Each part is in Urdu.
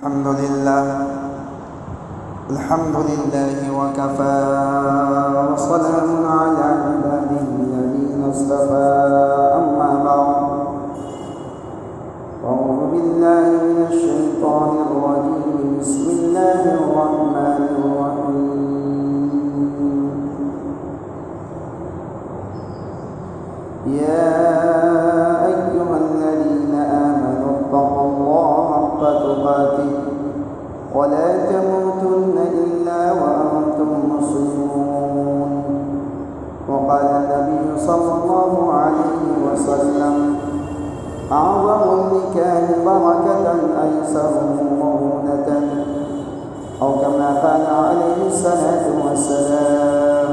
الحمد لله وكفى وسلام على عباده الذين اصطفى أما بعد أعوذ بالله من الشيطان الرجيم بسم الله الرحمن الرحيم يا أيها الذين آمنوا اتقوا الله حق تقاته ولا تموتن إلا وأنتم مسلمون وقال النبي صلى الله عليه وسلم أعظم النكاح بركة أيسره مؤونة أو كما قال عليه الصلاة والسلام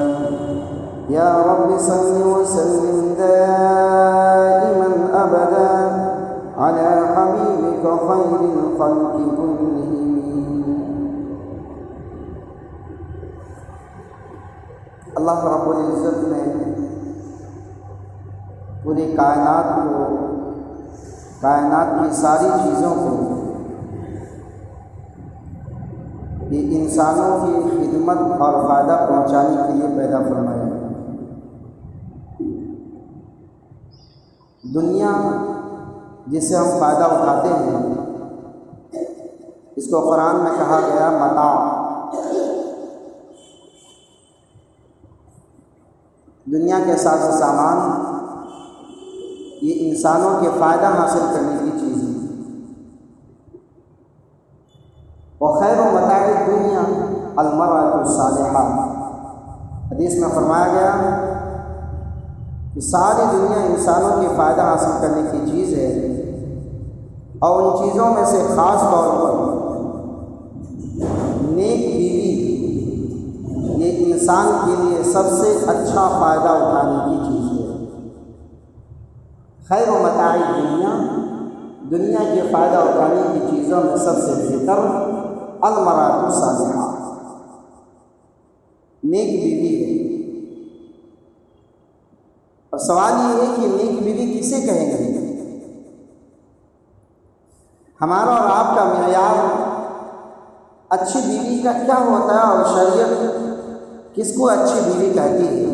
يا رب صل وسلم دائما أبدا على حبيبك خير الخلق كلهم. اللہ رب العزت نے پوری کائنات کی ساری چیزوں کو یہ انسانوں کی خدمت اور فائدہ پہنچانے کے لیے پیدا فرمایا. دنیا جس سے ہم فائدہ اٹھاتے ہیں اس کو قرآن میں کہا گیا متاع. دنیا کے ساز و سامان یہ انسانوں کے فائدہ حاصل کرنے کی چیز ہے. وخیر متاع الدنیا المرأة الصالحہ. حدیث میں فرمایا گیا کہ ساری دنیا انسانوں کے فائدہ حاصل کرنے کی چیز ہے اور ان چیزوں میں سے خاص طور پر نیک بیوی یہ انسان کے لیے سب سے اچھا فائدہ اٹھانے کی چیز ہے. خیر و متاع دنیا کے فائدہ اٹھانے کی چیزوں میں سب سے بہتر المرأة الصالحہ نیک بیوی ہے. اور سوال یہ ہے کہ نیک بیوی کسے کہیں گے؟ ہمارا اور آپ کا معیار اچھی بیوی کا کیا ہوتا ہے اور شریعت کس کو اچھی بیوی کہتی ہے؟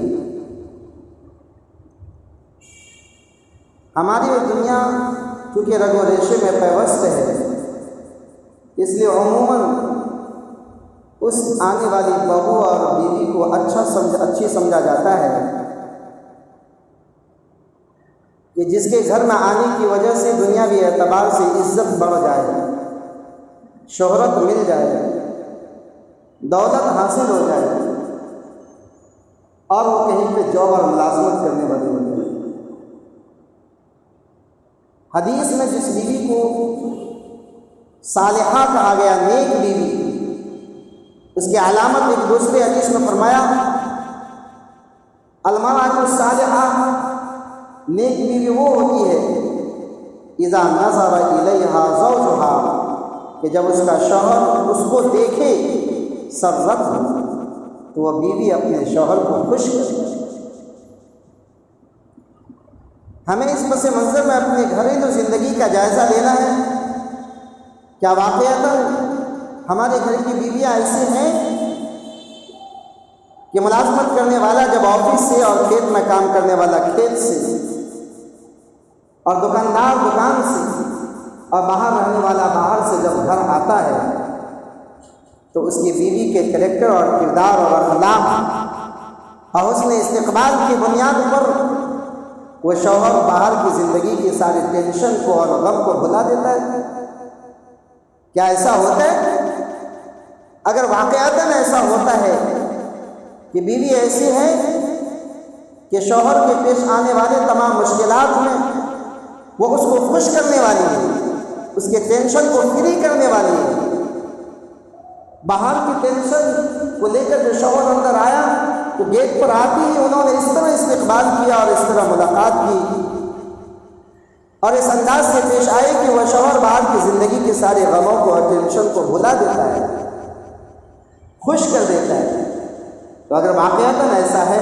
ہماری دنیا چونکہ رگ و ریشے میں پیوست ہے اس لیے عموماً اس آنے والی بہو اور بیوی کو اچھی سمجھا جاتا ہے کہ جس کے گھر میں آنے کی وجہ سے دنیاوی اعتبار سے عزت بڑھ جائے، شہرت مل جائے، دولت حاصل ہو جائے اور وہ کہیں پہ جاب اور ملازمت کرنے والی ہوتی ہے. حدیث میں جس بیوی کو صالحہ کہا گیا نیک بیوی، اس کی علامت ایک دوسرے حدیث میں فرمایا المرأة الصالحہ نیک بیوی وہ ہوتی ہے اذا نظر الیہا زوجہا کہ جب اس کا شوہر اس کو دیکھے سرت تو وہ بیوی اپنے شوہر کو خوش کرے. ہمیں اس پس منظر میں اپنے گھریلو زندگی کا جائزہ لینا ہے. کیا واقعتاً ہمارے گھر کی بیویاں ایسے ہیں کہ ملازمت کرنے والا جب آفس سے اور کھیت میں کام کرنے والا کھیت سے اور دکاندار دکان سے اور باہر رہنے والا باہر سے جب گھر آتا ہے تو اس کی بیوی کے کریکٹر اور کردار اور اخلاق اور حسن استقبال کی بنیاد پر وہ شوہر باہر کی زندگی کی ساری ٹینشن کو اور غم کو بھلا دیتا ہے؟ کیا ایسا ہوتا ہے؟ اگر واقعتاً ایسا ہوتا ہے کہ بیوی ایسی ہے کہ شوہر کے پیش آنے والے تمام مشکلات میں وہ اس کو خوش کرنے والی ہے، اس کے ٹینشن کو فری کرنے والی ہے، باہر کی ٹینشن کو لے کر جو شوہر اندر آیا تو گیٹ پر آتی ہی انہوں نے اس طرح استقبال کیا اور اس طرح ملاقات کی اور اس انداز سے پیش آئے کہ وہ شوہر باہر کی زندگی کے سارے غموں کو اور ٹینشن کو بھلا دیتا ہے، خوش کر دیتا ہے. تو اگر واقعتاً ایسا ہے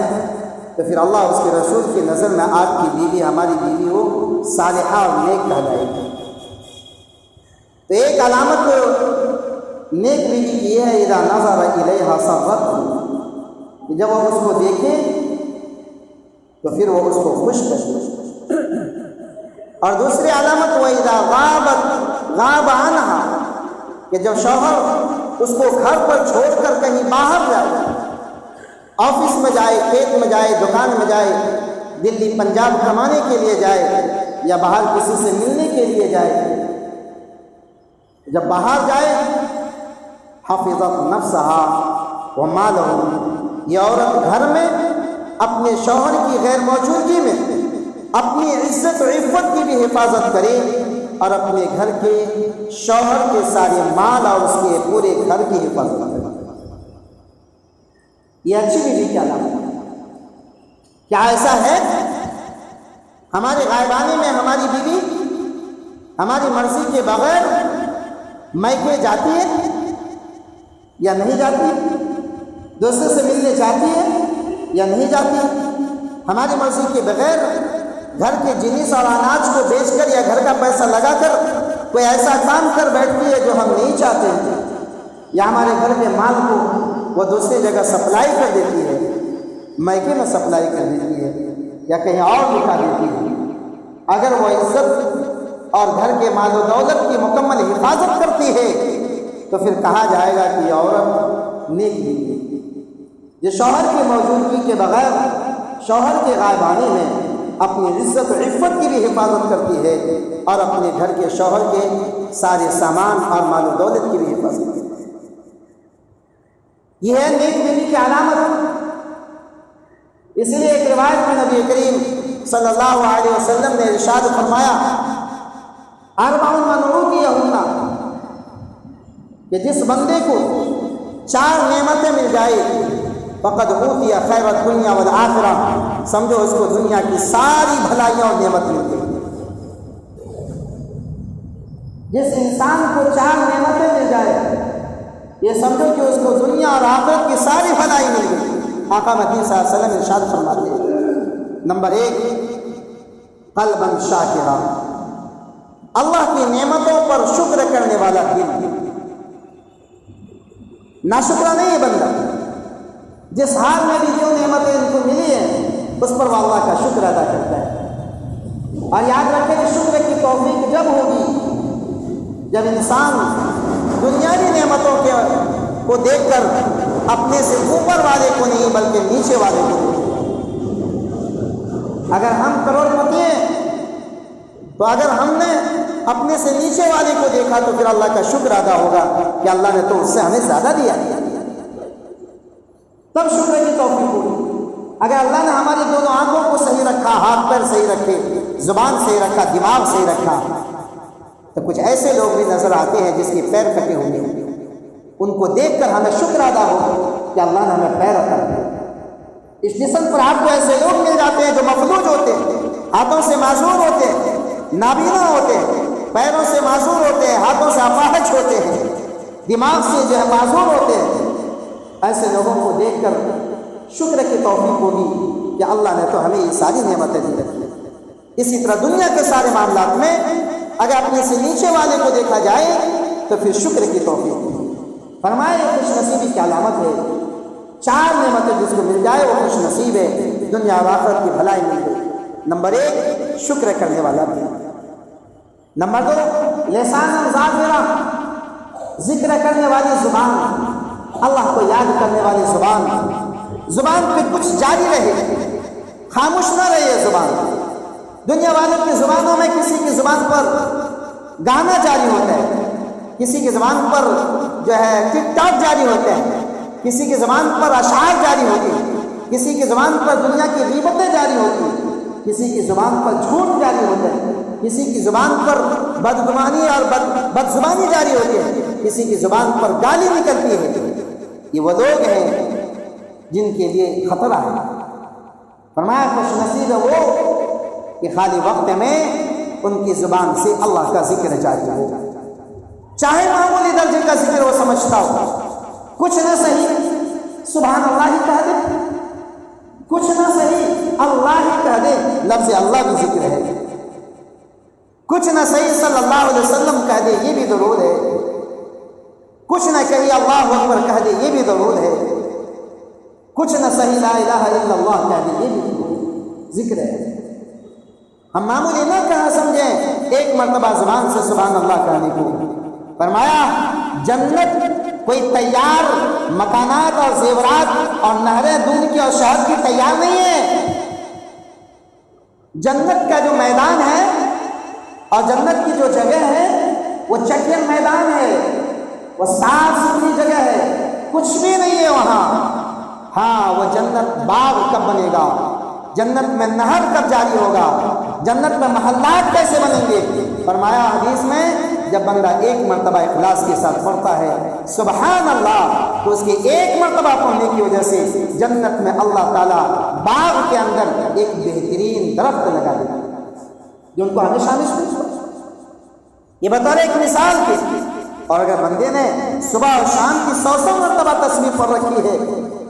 تو پھر اللہ اس کے رسول کی نظر میں آپ کی بیوی ہماری بیوی ہو صالحہ اور نیک کہلائے گی. تو ایک علامت نیک بیوی کی یہ ہے اذا نظر الیہا سرت، کہ جب وہ اس کو دیکھے تو پھر وہ اس کو خوش کرے۔ اور دوسری علامت وَإِذَا غَابَ عَنْهَا، کہ جب شوہر اس کو گھر پر چھوڑ کر کہیں باہر جائے، آفس میں جائے، کھیت میں جائے، دکان میں جائے، دلی پنجاب کمانے کے لیے جائے، یا باہر کسی سے ملنے کے لیے جائے، جب باہر جائے حفظت نفسها ومالها، یہ عورت گھر میں اپنے شوہر کی غیر موجودگی میں اپنی عزت و عفت کی بھی حفاظت کرے، اور اپنے گھر کے شوہر کے سارے مال اور اس کے پورے گھر کی حفاظت کرے۔ یہ اچھی بیوی کی علامت ہے۔ کیا ایسا ہے ہمارے غائبانے میں ہماری بیوی ہماری مرضی کے بغیر میکے جاتی ہے یا نہیں جاتی؟ دوستوں سے ملنے جاتی ہے یا نہیں جاتی؟ ہماری مرضی کے بغیر گھر کے جنس اور اناج کو بیچ کر یا گھر کا پیسہ لگا کر کوئی ایسا کام کر بیٹھتی ہے جو ہم نہیں چاہتے، یا ہمارے گھر کے مال کو وہ دوسری جگہ سپلائی کر دیتی ہے، میکے میں سپلائی کر دیتی ہے یا کہیں اور دکھا دیتی ہے۔ اگر وہ عزت اور گھر کے مال و دولت کی مکمل حفاظت کرتی ہے تو پھر کہا جائے گا کہ یہ عورت نیک بیوی ہے، جو شوہر کی موجودگی کے بغیر شوہر کے غائبانے میں اپنی عزت و عفت کی بھی حفاظت کرتی ہے، اور اپنے گھر کے شوہر کے سارے سامان اور مال و دولت کی بھی حفاظت کرتی ہے۔ یہ ہے نیک بیوی کی علامت۔ اس لیے ایک روایت میں نبی کریم صلی اللہ علیہ وسلم نے ارشاد فرمایا، اربع من اوتیہن، کہ جس بندے کو 4 نعمتیں مل جائے فقد اوتی خیر الدنیا والآخرہ، سمجھو اس کو دنیا کی ساری بھلائیاں اور نعمت مل گئی۔ جس انسان کو 4 نعمتیں مل جائے یہ سمجھو کہ اس کو دنیا اور آخرت کی ساری بھلائی مل گئی۔ آقا مدنی صلی اللہ علیہ وسلم ارشاد فرماتے ہیں، نمبر 1 قلبا شاکرا، اللہ کی نعمتوں پر شکر کرنے والا دل، ناشکرا نہیں ہے بندہ، جس حال میں بھی جو نعمتیں ان کو ملی ہیں اس پر وہ اللہ کا شکر ادا کرتا ہے۔ اور یاد رکھیں کہ شکر کی توفیق جب ہوگی جب انسان دنیاوی نعمتوں کو دیکھ کر اپنے سے اوپر والے کو نہیں بلکہ نیچے والے کو دیکھے۔ اگر ہم کروڑ پتی ہیں تو اگر ہم نے اپنے سے نیچے والے کو دیکھا تو پھر اللہ کا شکر ادا ہوگا کہ اللہ نے تو اس سے ہمیں زیادہ دیا، تب شکر کی توفیق ہوگی۔ اگر اللہ نے ہماری دونوں آنکھوں کو صحیح رکھا، ہاتھ پیر صحیح رکھے، زبان صحیح رکھا، دماغ صحیح رکھا، تو کچھ ایسے لوگ بھی نظر آتے ہیں جس کے پیر کٹے ہوئے ہیں، ان کو دیکھ کر ہمیں شکر ادا ہو کہ اللہ نے ہمیں پیر عطا کیا۔ اس جسم پر آپ کو ایسے لوگ مل جاتے ہیں جو مفلوج ہوتے ہیں، ہاتھوں سے معذور ہوتے ہیں، نابینا ہوتے ہیں، پیروں سے معذور ہوتے ہیں، ہاتھوں سے اپاہج ہوتے ہیں، دماغ سے جو ہے معذور ہوتے ہیں۔ ایسے لوگوں کو دیکھ کر شکر کی توفیق ہوگی کہ اللہ نے تو ہمیں یہ ساری نعمتیں دی رکھی۔ اسی طرح دنیا کے سارے معاملات میں اگر اپنے سے نیچے والے کو دیکھا جائے تو پھر شکر کی توفیق ہوگی۔ فرمائے خوش نصیبی کی علامت ہے، 4 نعمتیں جس کو مل جائے وہ خوش نصیب ہے، دنیا اور آخرت کی بھلائی مل گئی۔ نمبر 1 شکر کرنے والا بھی، نمبر 2 لسان ذاکرہ، ذکر کرنے والی زبان، اللہ کو یاد کرنے والی زبان، زبان پہ کچھ جاری رہے، خاموش نہ رہے یہ زبان۔ دنیا والوں کی زبانوں میں کسی کی زبان پر گانا جاری ہوتا ہے، کسی کی زبان پر جو ہے ٹک ٹاک جاری ہوتا ہے، کسی کی زبان پر اشعار جاری ہوتے ہیں، کسی کی زبان پر دنیا کی غیبتیں جاری ہوتی ہیں، کسی کی زبان پر جھوٹ جاری ہوتا ہے، کسی کی زبان پر بدگمانی اور بدزبانی جاری ہوتی ہے، کسی کی زبان پر گالی نکلتی ہے۔ یہ وہ لوگ ہیں جن کے لیے خطرہ ہے۔ فرمایا خوش نصیب ہے وہ کہ خالی وقت میں ان کی زبان سے اللہ کا ذکر جاری ہو، چاہے معمولی درجے کا ذکر وہ سمجھتا ہو، کچھ نہ صحیح سبحان اللہ ہی کہہ دے، کچھ نہ صحیح اللہ ہی کہہ دے، لفظ اللہ بھی ذکر ہے، کچھ نہ صحیح صلی اللہ علیہ وسلم کہہ دے، یہ بھی درود ہے، کچھ نہ کہی اللہ اکبر کہہ دے یہ بھی درود ہے، کچھ نہ صحیح لا الہ الا اللہ کہہ دے یہ بھی ذکر ہے۔ ہم معمولی نہ کہاں سمجھیں ایک مرتبہ زبان سے سبحان اللہ کہنے کو۔ فرمایا جنت کوئی تیار مکانات اور زیورات اور نہریں دودھ کی اور شہد کی تیار نہیں ہے۔ جنت کا جو میدان ہے اور جنت کی جو جگہ ہے وہ چکر میدان ہے، وہ صاف ستھری جگہ ہے، کچھ بھی نہیں ہے وہاں۔ ہاں وہ جنت باغ کب بنے گا، جنت میں نہر کب جاری ہوگا، جنت میں محلات کیسے بنیں گے؟ فرمایا حدیث میں جب بندہ ایک مرتبہ اخلاص کے ساتھ پڑھتا ہے سبحان اللہ تو اس کے ایک مرتبہ پڑھنے کی وجہ سے جنت میں اللہ تعالیٰ باغ کے اندر ایک بہترین درخت لگا دیتا ہے جو ان کو ہمیشہ ہمیشہ یہ بطور ایک مثال کے۔ اور اگر بندے نے صبح اور شام کی 100 مرتبہ تسبیح پڑھ رکھی ہے،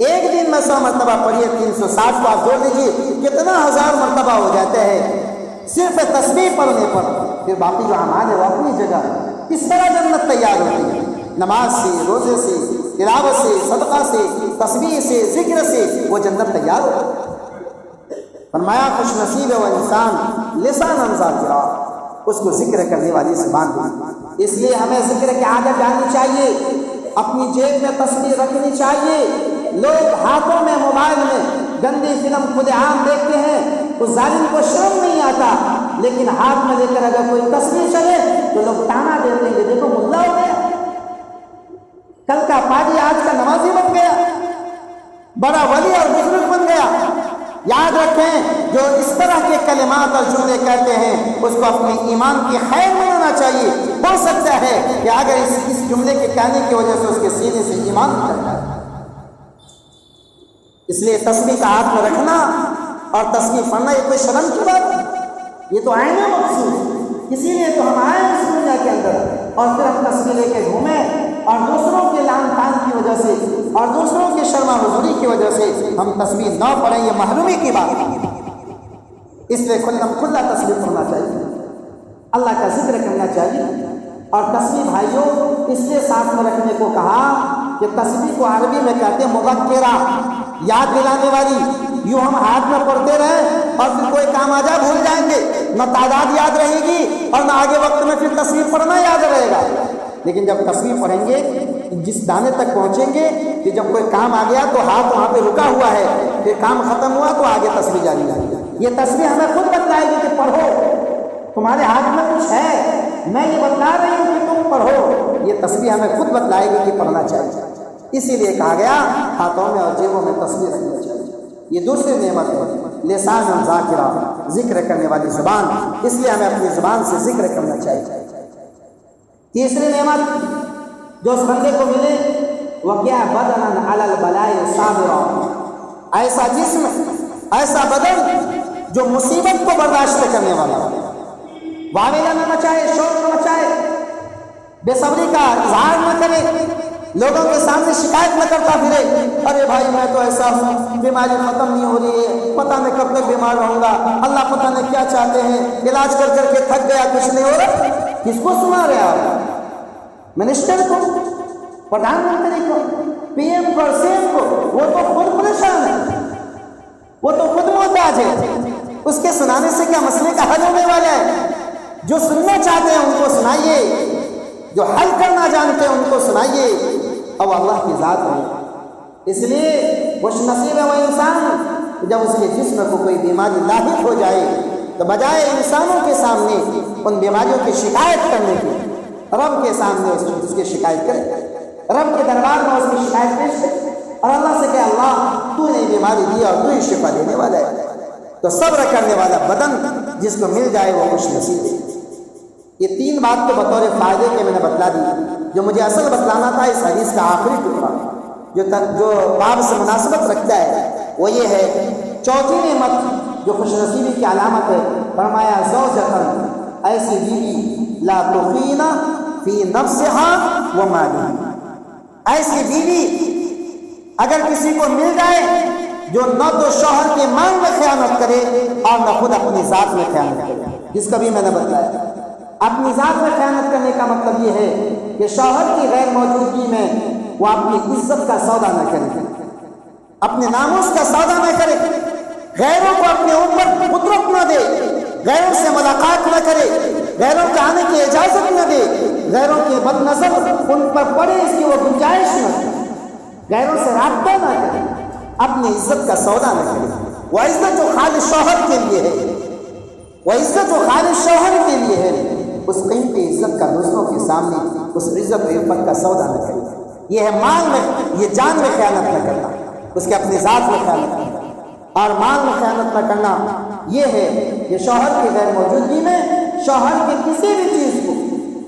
ایک دن میں 100 مرتبہ پڑھیے 360 کو آپ جوڑ لیجیے کتنا ہزار مرتبہ ہو جاتے ہیں صرف تسبیح پڑھنے پر۔ پھر باقی جو اعمال ہے وہ اپنی جگہ کس طرح جنت تیار ہوتی ہے، نماز سے، روزے سے، تلاوت سے، صدقہ سے، تسبیح سے، ذکر سے وہ جنت تیار ہوتی ہے۔ فرمایا خوش نصیب ہے وہ انسان لسان ذاکرا، اس کو ذکر کرنے والی زبان دی۔ اس لیے ہمیں ذکر کی عادت ڈالنی چاہیے، اپنی جیب میں تسبیح رکھنی چاہیے۔ لوگ ہاتھوں میں موبائل میں گندی فلم خود عام دیکھتے ہیں، اس ظالم کو شرم نہیں آتا، لیکن ہاتھ میں لے کر اگر کوئی تسبیح چلے تو لوگ تانا دیتے ہیں کہ دیکھو ملا ہو گیا، کل کا پاجی آج کا نمازی بن گیا، بڑا ولی اور بزرگ بن گیا۔ یاد رکھیں جو اس طرح کے کلمات اور جملے کہتے ہیں اس کو اپنے ایمان کی خیر منانا چاہیے۔ ہو سکتا ہے کہ اگر اس جملے کے کہنے کی وجہ سے اس کے سینے سے ایمان نکل جائے۔ اس لیے تسبیح کا ہاتھ میں رکھنا اور تسبیح پڑھنا یہ کوئی شرم کی بات ہے، یہ تو عین مقصود ہے۔ اسی لیے تو ہم آئے اس دنیا کے اندر اور پھر ہم تسبیح لے کے گھومیں اور دوسروں کے لعن طعن کی وجہ سے اور دوسروں کی شرما حضوری کی وجہ سے ہم تسبیح نہ پڑھیں، یہ محرومی کی بات ہے۔ اس لیے کھلا تسبیح پڑھنا چاہیے، اللہ کا ذکر کرنا چاہیے۔ اور تسبیح بھائیوں اس لیے ساتھ میں رکھنے کو کہا کہ تسبیح کو عربی میں کہتے ہیں مذکرہ، یاد دلانے والی۔ یوں ہم ہاتھ میں پڑھتے رہیں اور پھر کوئی کام آ جائے بھول جائیں گے، نہ تعداد یاد رہے گی اور نہ آگے وقت میں پھر تسبیح پڑھنا یاد رہے گا۔ لیکن جب تسبیح پڑھیں گے جس دانے تک پہنچیں گے کہ جب کوئی کام آ گیا تو ہاتھ وہاں پہ رکا ہوا ہے، پھر کام ختم ہوا تو آگے تسبیح جاری ہے۔ یہ تسبیح ہمیں خود بتلائے گی کہ پڑھو، تمہارے ہاتھ میں کچھ ہے، میں یہ بتلا رہی ہوں کہ تم پڑھو۔ یہ تسبیح ہمیں خود بتلائے گی کہ پڑھنا چاہیے۔ اسی لیے کہا گیا ہاتھوں میں اور جیبوں میں تسبیح رکھنا چاہیے۔ یہ دوسری نعمت ہے لسان ذاکرہ، ذکر کرنے والی زبان، اس لیے ہمیں اپنی زبان سے ذکر کرنا چاہیے۔ تیسری نعمت جو اس بندے کو ملے وہ کیا؟ بدن علی البلاء صابرا، ایسا جسم، ایسا بدن جو مصیبت کو برداشت کرنے والا، واویلا نہ مچائے، شور نہ مچائے، بے صبری کا اظہار نہ کرے، لوگوں کے سامنے شکایت نہ کرتا پھرے، ارے بھائی میں تو ایسا ہوں، بیماری ختم نہیں ہو رہی ہے، پتہ نہیں کب تک بیمار رہوں گا، اللہ پتہ نہیں کیا چاہتے ہیں، علاج کر کر کے تھک گیا، کچھ نہیں ہو رہا۔ کس کو سنا رہے آپ؟ منسٹر کو، پردھان منتری کو، پی ایم کو، سی ایم کو؟ وہ تو خود پریشان ہے، وہ تو خود محتاج ہے، اس کے سنانے سے کیا مسئلے کا حل ہونے والا ہے؟ جو سننا چاہتے ہیں ان کو سنائیے، جو حل کرنا جانتے ہیں ان کو سنائیے، اب اللہ کی ذات ہے۔ اس لیے خوش نصیب ہے وہ انسان جب اس کے جسم کو کوئی بیماری لاحق ہو جائے تو بجائے انسانوں کے سامنے ان بیماریوں کی شکایت کرنے کی، رب کے سامنے اس کی شکایت کرے، رب کے دربار میں اس کی شکایت پیش کرے اور اللہ سے کہ اللہ تو نے بیماری دی اور تو ہی شفا دینے والا ہے۔ تو صبر کرنے والا بدن جس کو مل جائے وہ خوش نصیب ہے۔ یہ تین بات تو بطور فائدے کے میں نے بتلا دی، جو مجھے اصل بتلانا تھا اس حدیث کا آخری ٹکڑا جو باب سے مناسبت رکھتا ہے وہ یہ ہے۔ چوتھی نعمت جو خوش نصیبی کی علامت ہے، فرمایا زوجتن، ایسی بیوی لا تخینا فی نفسها و مالها، ایسی بیوی اگر کسی کو مل جائے جو نہ تو شوہر کے مال میں خیانت کرے اور نہ خود اپنی ذات میں خیانت کرے، جس کا بھی میں نے بتلایا۔ اپنی ذات میں خیانت کرنے کا مطلب یہ ہے کہ شوہر کی غیر موجودگی میں وہ اپنی عزت کا سودا نہ کرے، اپنے ناموس کا سودا نہ کرے، غیروں کو اپنے اوپر قدرت نہ دے، غیروں سے ملاقات نہ کرے، غیروں کے آنے کی اجازت نہ دے، غیروں کی بد نظر ان پر پڑے اس کی وہ گنجائش نہ کرے، غیروں سے رابطہ نہ کرے، اپنی عزت کا سودا نہ کرے۔ وہ عزت جو خالص شوہر کے لیے ہے، وہ عزت جو خالص شوہر کے لیے ہے، اس قیمتی عزت کا دوسروں کے سامنے اس عزت و عفت کا سودا نہ کرے۔ یہ ہے مال میں، یہ جان میں خیانت نہ کرنا، اس کے اپنی ذات میں خیانت نہ کرنا، اور مال میں خیانت نہ کرنا یہ ہے کہ شوہر کی غیر موجودگی میں شوہر کی کسی بھی چیز کو،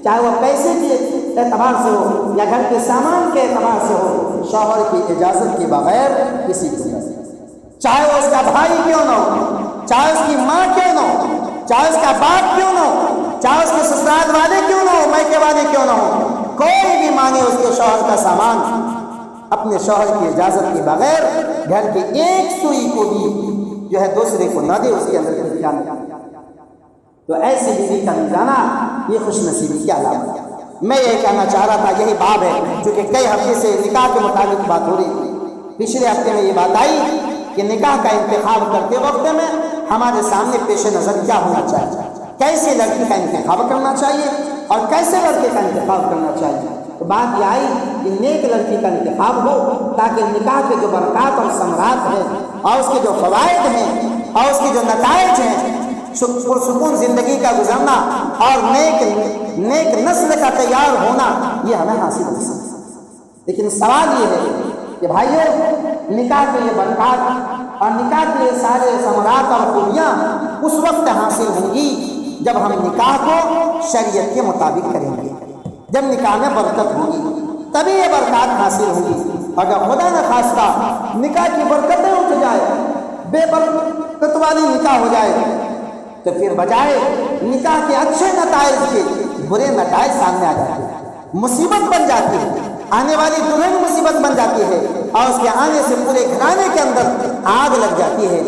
چاہے وہ پیسے کے اعتبار سے ہو یا گھر کے سامان کے اعتبار سے ہو، شوہر کی اجازت کے بغیر کسی کو نہ، چاہے وہ اس کا بھائی کیوں نہ ہو، چاہے اس کی ماں کیوں نہ ہو، چاہے اس کا باپ کیوں نہ ہو، چاہے اس کے سسرال والے کیوں نہ ہو، میکے والے کیوں نہ ہو، کوئی بھی مانگے اس کے شوہر کا سامان اپنے شوہر کی اجازت کے بغیر گھر کے ایک سوئی کو بھی جو ہے دوسرے کو نہ دے، اس کے اندر کوئی خیال نہیں۔ تو ایسی بیوی کا مل جانا یہ خوش نصیبی کی علامت ہے۔ میں یہ کہنا چاہ رہا تھا، یہی باب ہے چونکہ کئی ہفتے سے نکاح کے متعلق بات ہو رہی تھی۔ پچھلے ہفتے میں یہ بات آئی کہ نکاح کا انتخاب کرتے وقت میں ہمارے سامنے پیش نظر کیا ہونا چاہیے، کیسے لڑکی کا انتخاب کرنا چاہیے اور کیسے لڑکے کا انتخاب کرنا چاہیے۔ تو بات یہ آئی کہ نیک لڑکی کا انتخاب ہو تاکہ نکاح کے جو برکات اور ثمرات ہیں اور اس کے جو فوائد ہیں اور اس کے جو نتائج ہیں، پرسکون زندگی کا گزرنا اور نیک نسل کا تیار ہونا، یہ ہمیں حاصل ہو سکتا۔ لیکن سوال یہ ہے کہ بھائیو، نکاح کے یہ برکات اور نکاح کے یہ سارے ثمرات اور خوبیاں اس وقت حاصل ہوں گی جب ہم نکاح کو شریعت کے مطابق کریں گے، جب نکاح میں برکت ہوگی تبھی یہ برکات حاصل ہوگی۔ اگر خدا نہ خواستہ نکاح کی برکتیں اٹھ جائے، بے برکت والی نکاح ہو جائے، تو پھر بجائے نکاح کے اچھے نتائج کے برے نتائج سامنے آ جاتے ہیں، مصیبت بن جاتی ہے، آنے والی دلہن مصیبت بن جاتی ہے اور اس کے آنے سے پورے گھرانے کے اندر آگ لگ جاتی ہے۔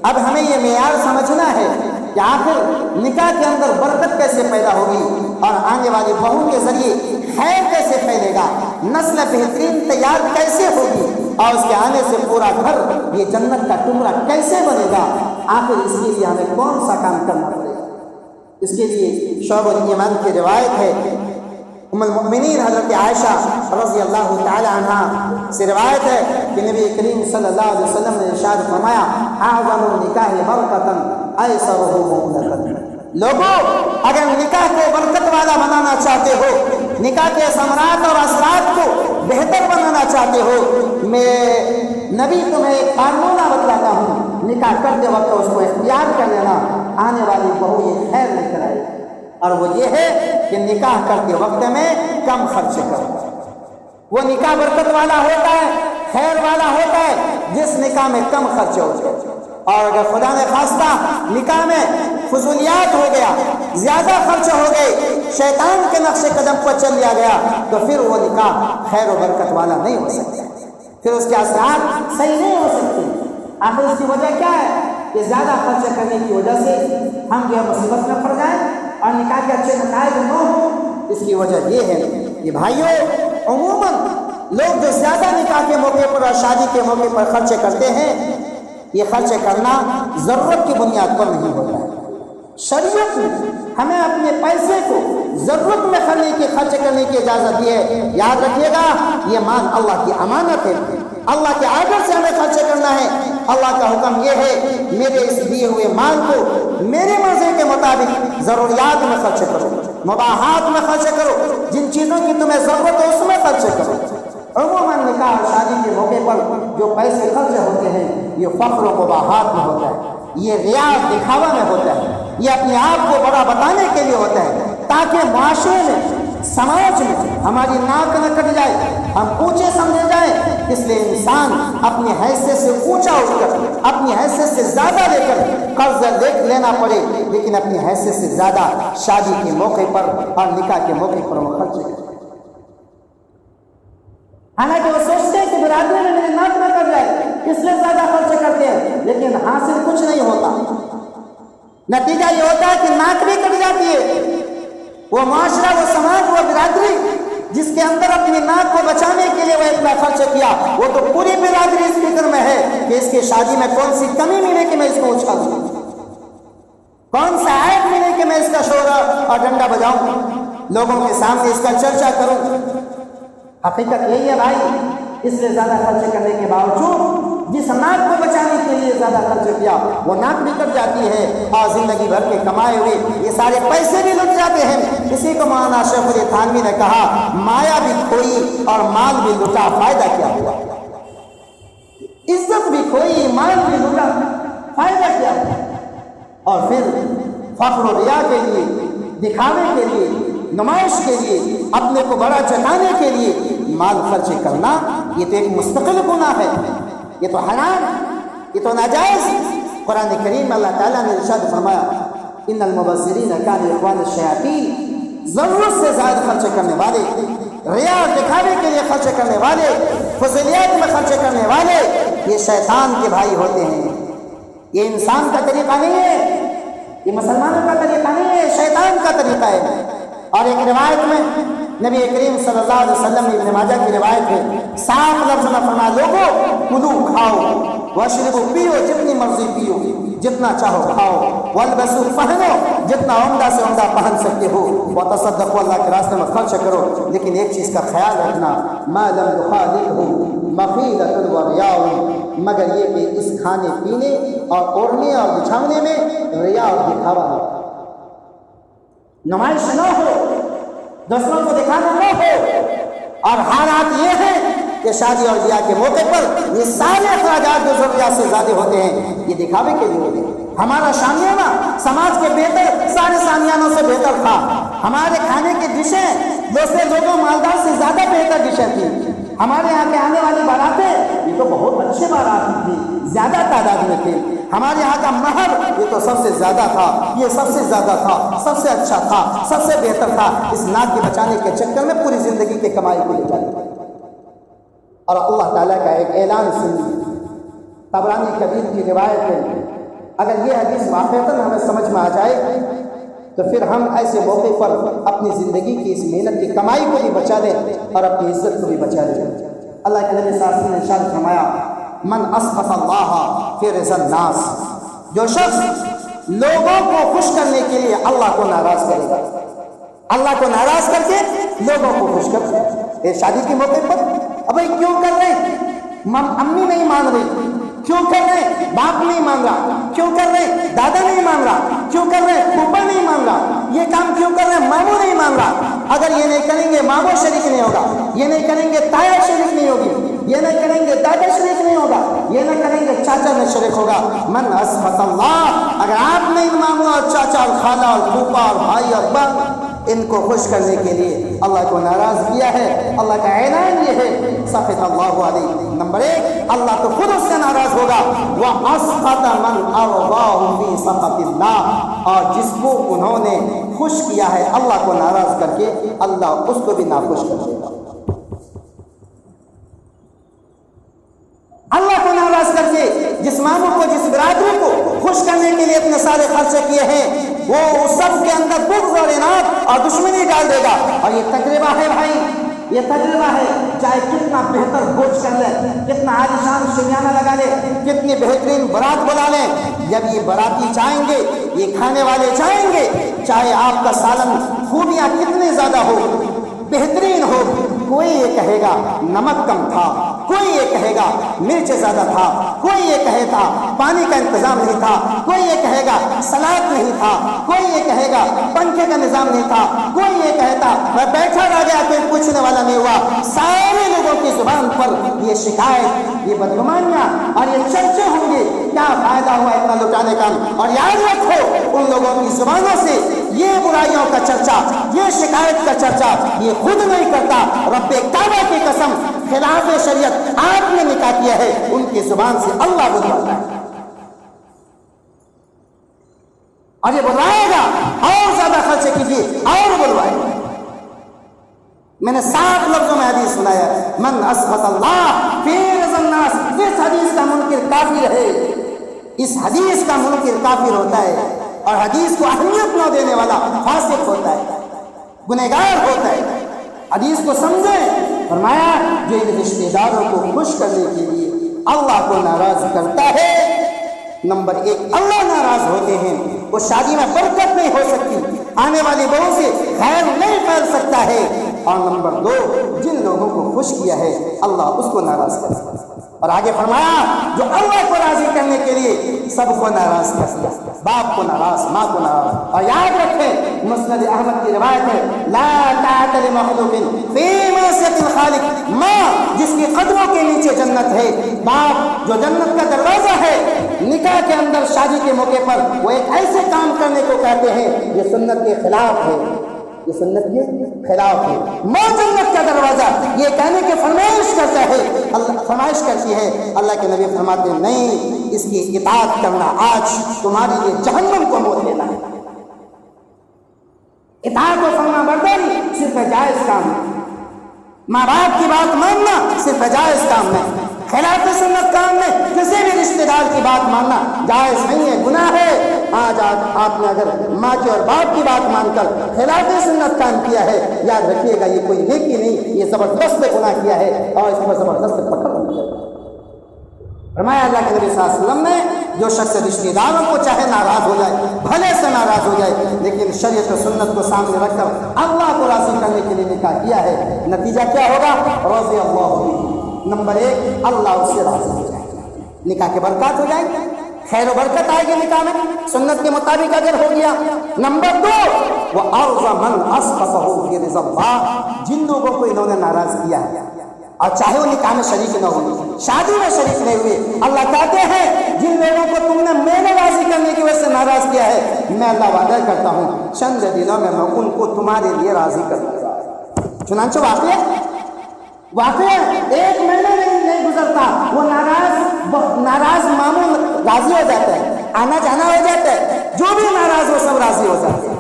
اب ہمیں یہ معیار سمجھنا ہے کہ آخر نکاح کے اندر برکت کیسے پیدا ہوگی اور آنے والی بہو کے ذریعے خیر کیسے پھیلے گا، نسل بہترین تیار کیسے ہوگی اور اس کے آنے سے پورا گھر یہ جنت کا ٹکڑا کیسے بنے گا۔ آخر اس کے لیے ہمیں کون سا کام کرنا پڑے گا؟ اس کے لیے شعب الایمان کی روایت ہے، ام المؤمنین حضرت عائشہ رضی اللہ تعالی عنہ سے روایت ہے کہ نبی کریم صلی اللہ علیہ وسلم نے ارشاد فرمایا، اعظم النکاح برکۃ ایسرہ مؤنۃ۔ لوگوں، اگر نکاح کو برکت والا بنانا چاہتے ہو، نکاح کے ثمرات اور اثرات کو بہتر بنانا چاہتے ہو، میں نبی تمہیں ایک فارمولہ بتلاتا ہوں، نکاح کرتے وقت اس کو اختیار کر لینا، آنے والی بہو یہ خیر لے کر آئے، اور وہ یہ ہے کہ نکاح کرتے وقت میں کم خرچ کرو۔ وہ نکاح برکت والا ہوتا ہے، خیر والا ہوتا ہے جس نکاح میں کم خرچ ہو جائے، اور اگر خدا نے خواستہ نکاح میں فضولیات ہو گیا، زیادہ خرچ ہو گئے، شیطان کے نقش قدم پر چل لیا گیا، تو پھر وہ نکاح خیر و برکت والا نہیں ہو سکتا، پھر اس کے اثرات صحیح نہیں ہو سکتے۔ آخر اس کی وجہ کیا ہے کہ زیادہ خرچ کرنے کی وجہ سے ہم جو ہے مصیبت میں پڑ جائیں اور نکاح کے اچھے نتائج نہ ہوں۔ اس کی وجہ یہ ہے کہ بھائیوں، عموماً لوگ جو زیادہ نکاح کے موقع پر اور شادی کے موقع پر خرچے کرتے ہیں، یہ خرچ کرنا ضرورت کی بنیاد پر نہیں ہوتا ہے۔ شریعت نے ہمیں اپنے پیسے کو ضرورت میں خرچ کرنے کی اجازت دی ہے۔ یاد رکھیے گا، یہ مال اللہ کی امانت ہے، اللہ کے آرڈر سے ہمیں خرچ کرنا ہے۔ اللہ کا حکم یہ ہے، میرے اس دیے ہوئے مال کو میرے مرضی کے مطابق ضروریات میں خرچ کرو، مباحات میں خرچ کرو، جن چیزوں کی تمہیں ضرورت ہے اس میں خرچ کرو۔ عموماً نکاح اور شادی کے موقع پر جو پیسے خرچ ہوتے ہیں، یہ فخر و مباحات میں ہوتا ہے، یہ ریاض دکھاوا میں ہوتا ہے، یہ اپنے آپ کو بڑا بتانے کے لیے ہوتا ہے، تاکہ معاشرے میں، سماج میں ہماری ناک نہ کٹ جائے، ہم اونچے سمجھے جائیں۔ اس لیے انسان اپنی حیثیت سے اونچا اٹھ کر، اپنی حیثیت سے زیادہ لے کر قرض لینا پڑے، لیکن اپنی حیثیت سے زیادہ شادی کے موقع پر اور نکاح کے موقع پر وہ خرچ کرے۔ حالانکہ وہ سوچتے ہیں کہ برادری میں میری ناک نہ کٹ جائے، اس لیے زیادہ خرچ کرتے ہیں، لیکن حاصل کچھ نہیں ہوتا۔ نتیجہ یہ ہوتا ہے کہ ناک بھی کٹ جاتی ہے، وہ معاشرہ، وہ سماج، وہ برادری جس کے اندر اپنی ناک کو بچانے کے لیے وہ اتنا خرچ کیا، وہ تو پوری برادری اس فکر میں ہے کہ اس کی شادی میں کون سی کمی ملے کہ میں اس کو اچھالوں، کون سا عیب ملے کہ میں اس کا شور اور ڈنڈا بجاؤں، لوگوں کے سامنے اس کا چرچا کروں۔ حقیقت یہی ہے بھائی، اس سے زیادہ خرچ کرنے کے باوجود جس ناک کو بچانے کے لیے زیادہ خرچ کیا وہ ناک بھی کٹ جاتی ہے اور زندگی بھر کے کمائے ہوئے یہ سارے پیسے بھی لٹ جاتے ہیں۔ اسی کو مولانا اشرف علی تھانوی نے کہا، مایا بھی کھوئی اور مال بھی لٹا، فائدہ کیا ہوا؟ عزت بھی کھوئی، مال بھی لٹا، فائدہ کیا ہوا؟ اور پھر فخر و ریا کے لیے، دکھاوے کے لیے، نمائش کے لیے، اپنے کو بڑا جتانے کے لیے مال خرچ کرنا، یہ تو ایک مستقل گناہ ہے، یہ تو حرام، یہ تو ناجائز۔ قرآن کریم میں اللہ تعالیٰ نے ارشاد فرمایا، ان المبذرین کانوا اخوان الشیاطین، ضرورت سے زائد خرچ کرنے والے، ریا اور دکھاوے کے لیے خرچ کرنے والے، فضولیات میں خرچ کرنے والے، یہ شیطان کے بھائی ہوتے ہیں۔ یہ انسان کا طریقہ نہیں ہے، یہ مسلمانوں کا طریقہ نہیں ہے، شیطان کا طریقہ ہے۔ اور ایک روایت میں نبی کریم صلی اللہ علیہ وسلم ابن ماجہ کی روایت ہے، صاف لفظ میں فرمایا، لوگوں کلو کھاؤ، واشربو پیو، جتنی مرضی پیو، جتنا چاہو کھاؤ، والبسو پہنو، جتنا عمدہ سے عمدہ پہن سکتے ہو، وتصدقوا، اللہ کے راستے میں خرچ کرو، لیکن ایک چیز کا خیال رکھنا، ما لم يخالطه مخیلۃ وریا، مگر یہ کہ اس کھانے پینے اور اوڑھنے اور بچھانے میں ریا اور دکھاوا ہو، نمائش نہ ہو، دوسروں کو دکھانا نہ ہو۔ اور حالات یہ ہیں کہ شادی اور بیاہ کے موقع پر یہ سارے اخراجات جو ضروریات سے زیادہ ہوتے ہیں یہ دکھاوے کے لیے ہوتے ہیں۔ ہمارا شامیانہ سماج کے بہتر سارے شامیانوں سے بہتر تھا، ہمارے کھانے کی ڈشیں دوسرے لوگوں مالدار سے زیادہ بہتر ڈشیں تھیں، ہمارے یہاں کے آنے والی باراتیں یہ تو بہت اچھے بارات تھی، زیادہ تعداد میں تھے، ہمارے یہاں کا مہر یہ تو سب سے زیادہ تھا، یہ سب سے زیادہ تھا، سب سے اچھا تھا، سب سے بہتر تھا۔ اس ناک کے بچانے کے چکر میں پوری زندگی کے کمائی کو لے جاتے۔ اور اللہ تعالیٰ کا ایک اعلان سنیے، طبرانی کبیر کی روایت ہے، اگر یہ حدیث واقعتاً ہمیں سمجھ میں آ جائے تو پھر ہم ایسے موقع پر اپنی زندگی کی اس محنت کی کمائی کو بھی بچا لیں اور اپنی عزت کو بھی بچا لیں۔ اللہ کے نبی صلی اللہ علیہ وسلم نے ارشاد فرمایا، من اسخط اللہ فی رضا الناس، جو شخص لوگوں کو خوش کرنے کے لیے اللہ کو ناراض کرے گا، اللہ کو ناراض کر کے لوگوں کو خوش کر، شادی کے موقع پر اب کیوں کر رہے ہیں؟ امی نہیں مان رہی، کیوں کر رہے ہیں؟ باپ نہیں مان رہا، کیوں کر رہے ہیں؟ دادا نہیں مان رہا، کیوں کر رہے ہیں؟ پھوپھا نہیں مان رہا، یہ کام کیوں کر رہے ہیں؟ ماموں نہیں مان رہا۔ اگر یہ نہیں کریں گے ماموں شریک نہیں ہوگا، یہ نہیں کریں گے تایا شریک نہیں ہوگی، یہ نہیں کریں گے دادا شریک نہیں ہوگا، یہ نہیں کریں گے چاچا میں شریک ہوگا۔ من اسخط اللہ، اگر آپ نے ان ماموں اور چاچا اور خالہ اور پھوپھا اور بھائی اور بہن ان کو خوش کرنے کے لیے اللہ کو ناراض کیا ہے، اللہ کا اعلان یہ ہے، سخط اللہ علیہ۔ نمبر ایک، اللہ تو خود اس سے ناراض ہوگا، وَأَسْخَطَ مَنْ أَرْضَاهُ فِي سَخَطِ اللَّهِ، اور جس کو انہوں نے خوش کیا ہے اللہ کو ناراض کر کے، اللہ اس کو بھی ناخوش کر دے گا۔ اللہ کو ناراض کر کے جس ماموں کو، جس برادری کو خوش کرنے کے لیے اتنے سارے خرچے کیے ہیں، وہ اس سب کے اندر بغض اور اناد اور دشمنی ڈال دے گا۔ اور یہ تجربہ ہے بھائی، یہ تجربہ ہے، چاہے کتنا بہتر گوشت کر لے، کتنا عالیشان شمیانہ لگا لے، کتنی بہترین بارات بلا لیں، جب یہ باراتی چاہیں گے، یہ کھانے والے چاہیں گے، چاہے آپ کا سالن خوبیاں کتنی زیادہ ہو، بہترین ہو، کوئی یہ کہے گا نمک کم تھا، کوئی یہ کہے گا مرچ زیادہ تھا، کوئی یہ کہے گا پانی کا انتظام نہیں تھا، کوئی یہ کہے گا سلاد نہیں تھا، کوئی یہ کہے گا پنکھے کا نظام نہیں تھا، کوئی یہ کہتا میں بیٹھا رہ گیا، کوئی پوچھنے والا نہیں ہوا۔ سارے لوگوں کی زبان پر یہ شکایت، یہ بدگمانیاں اور یہ چرچے ہوں گے، کیا فائدہ ہوا اتنا لٹانے کا؟ اور یاد رکھو، ان لوگوں کی زبانوں سے یہ برائیوں کا چرچا، یہ شکایت کا چرچا یہ خود نہیں کرتا، رب کعبہ کی قسم، خلاف شریعت آپ نے نکاح کیا ہے، ان کی زبان سے اللہ بلواتا ہے، اور یہ بلوائے گا، اور زیادہ خرچے کیجیے اور بلوائے گا۔ میں نے صاف لفظوں میں حدیث سنایا، من اسخط اللہ فی رضا الناس، اس حدیث کا منکر کافر ہے، اس حدیث کا منکر کافر ہوتا ہے، اور حدیث کو اہمیت نہ دینے والا فاسق ہوتا ہے، گنہگار ہوتا ہے۔ حدیث کو سمجھیں. فرمایا جو ان رشتے داروں کو خوش کرنے کے لیے اللہ کو ناراض کرتا ہے، نمبر 1 اللہ ناراض ہوتے ہیں، وہ شادی میں برکت نہیں ہو سکتی، آنے والی بہو سے خیر نہیں پھیل سکتا ہے، اور نمبر 2 جن لوگوں کو خوش کیا ہے اللہ اس کو ناراض کرتا ہے. اور آگے فرمایا جو اللہ کو راضی کرنے کے لیے سب کو ناراض کر دیا، باپ کو ناراض، ماں کو ناراض. اور یاد رکھیں مسند احمد کی روایت ہے لا طاعت لمخلوق فی معصیۃ الخالق، ماں جس کی قدموں کے نیچے جنت ہے، باپ جو جنت کا دروازہ ہے، نکاح کے اندر شادی کے موقع پر وہ ایک ایسے کام کرنے کو کہتے ہیں یہ سنت کے خلاف ہے، یہ سنت کے خلاف ہے. ماں جنت کا دروازہ یہ کہنے کے فرمائش کرتا ہے، اللہ فرمائش کرتی ہے. اللہ کے نبی فرماتے ہیں نہیں، اس کی اطاعت کرنا آج تمہارے لیے جہنم کو موت دینا ہے. اطاعت و فرما برداری صرف جائز کام ہے، ماں باپ کی بات ماننا صرف جائز کام ہے، خلاف سنت کام میں کسی بھی رشتے دار کی بات ماننا جائز نہیں ہے، گناہ ہے. آج آپ نے اگر ماں کی اور باپ کی بات مان کر خلاف سنت کام کیا ہے، یاد رکھیے گا یہ کوئی نیکی نہیں، یہ زبردست گناہ کیا ہے اور اس پر زبردست پکڑ لیا. فرمایا اللہ کے نبی صلی اللہ علیہ وسلم نے جو شخص رشتے داروں کو چاہے ناراض ہو جائے، بھلے سے ناراض ہو جائے، لیکن شریعت و سنت کو سامنے رکھ کر اللہ کو راضی کرنے کے لیے نکاح کیا ہے، نتیجہ کیا ہوگا؟ رضی اللہ عنہ. نمبر 1 اللہ اس سے راضی ہو جائے گا، نکاح کے برکات ہو جائیں گے، خیر و برکت آئے گی نکاح میں سنت کے مطابق اگر ہو گیا. نمبر 2 وَأَرْضَ مَنْ أَسْقَطَهُ فِي رِضَا اللَّهِ، جن لوگوں کو انہوں نے ناراض کیا ہے اور چاہے وہ نکاح میں شریک نہ ہوئے، شادی میں شریک نہیں ہوئے، اللہ کہتے ہیں جن لوگوں کو تم نے میں نے راضی کرنے کی وجہ سے ناراض کیا ہے، میں اللہ وعدہ کرتا ہوں چند دنوں میں ان کو تمہارے لیے راضی کر دوں گا. چنانچہ واقعہ 1 مہینہ نہیں گزرتا وہ ناراض معمول راضی ہو جاتا ہے، آنا جانا ہو جاتا ہے، جو بھی ناراض ہو سب راضی ہو جاتے ہیں.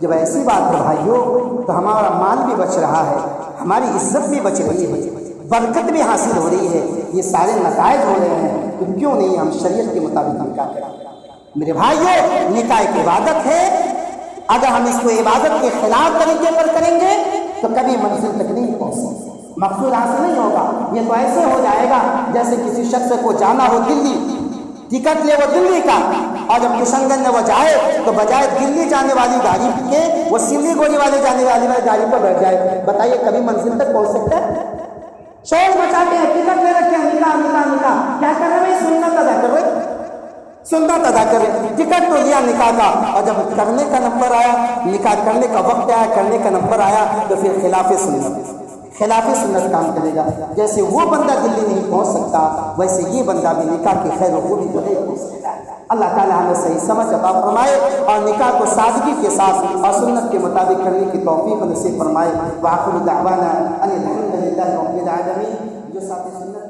جب ایسی بات ہے بھائیوں تو ہمارا مال بھی بچ رہا ہے، ہماری عزت بھی بچ رہی ہے، برکت بھی حاصل ہو رہی ہے، یہ سارے نتائج ہو رہے ہیں، تو کیوں نہیں ہم شریعت کے مطابق نکاح کریں؟ میرے بھائیوں نکاح ایک عبادت ہے، اگر ہم اس کو عبادت کے خلاف طریقے پر کریں گے تو کبھی منزل تک نہیں پہنچ سکتے، مقصود حاصل نہیں ہوگا. یہ تو ایسے ہو جائے گا جیسے کسی شخص کو جانا ہو دلی، ٹکٹ لے وہ دلی کا، اور جب کشن گنج میں وہ جائے تو بجائے دلی جانے والی گاڑی کے وہ سلی گوڑی والے جانے والی گاڑی پر بیٹھ جائے. بتائیے کبھی منزل تک پہنچ سکتا ہے؟ شور مچاتے ہیں، ٹکٹ لے رکھے ہیں، نکاح کیا کر رہے ہیں؟ سنت ادا کر رہے، سنت ادا کر رہے، ٹکٹ تو لیا نکاح کا، اور جب کرنے کا نمبر آیا، نکاح کرنے کا وقت آیا، کرنے کا نمبر آیا تو پھر خلاف سنت کام کرے گا. جیسے وہ بندہ دلی نہیں پہنچ سکتا ویسے یہ بندہ بھی نکاح کی خیر و خوبی کو نہیں پہنچ سکتا. اللہ تعالیٰ ہمیں صحیح سمجھ عطا فرمائے اور نکاح کو سادگی کے ساتھ اور سنت کے مطابق کرنے کی توفیق نصیب فرمائے. وآخر دعوانا ان الحمد للہ رب العالمین. جو ساتھ سنت